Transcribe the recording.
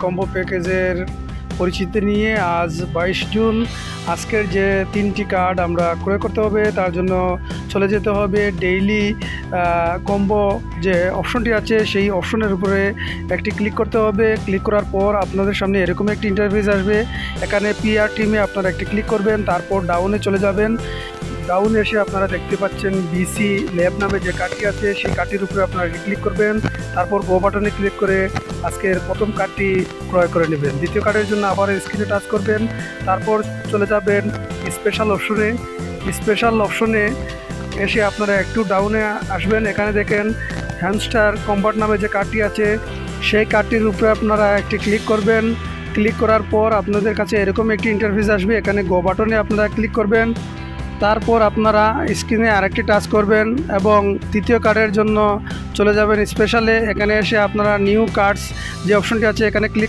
Combo প্যাকেজের পরিচিতি নিয়ে আজ 22 জুন আজকের যে 3টি কার্ড আমরা ক্রয় করতে হবে তার জন্য চলে যেতে হবে ডেইলি কম্বো যে অপশনটি আছে সেই অপশনের উপরে একটি ক্লিক করতে হবে। ক্লিক করার পর আপনাদের সামনে এরকম একটি ইন্টারফেস আসবে। এখানে পিআর টিমে আপনারা একটি ক্লিক করবেন, তারপর ডাউনে চলে যাবেন। ডাউনে এসে আপনারা দেখতে পাচ্ছেন বিসি ল্যাব নামে যে কার্ডটি আছে সেই কার্ডটির উপরে আপনারা ক্লিক করবেন, তারপর গো বাটনে ক্লিক করে আজকের প্রথম কার্ডটি ক্রয় করে নেবেন। দ্বিতীয় কার্ডের জন্য আবার স্ক্রিনে টাচ করবেন, তারপর চলে যাবেন স্পেশাল অপশনে। স্পেশাল অপশনে এসে আপনারা একটু ডাউনে আসবেন। এখানে দেখেন হ্যামস্টার কম্বাট নামে যে কার্ডটি আছে সেই কার্ডটির উপরে আপনারা একটি ক্লিক করবেন। ক্লিক করার পর আপনাদের কাছে এরকম একটি ইন্টারফেস আসবে। এখানে গো বাটনে আপনারা ক্লিক করবেন, তারপর আপনারা স্ক্রিনে আরেকটি টাচ করবেন এবং তৃতীয় কার্ডের জন্য চলে যাবেন স্পেশালে। এখানে এসে আপনারা নিউ কার্ডস যে অপশনটি আছে এখানে ক্লিক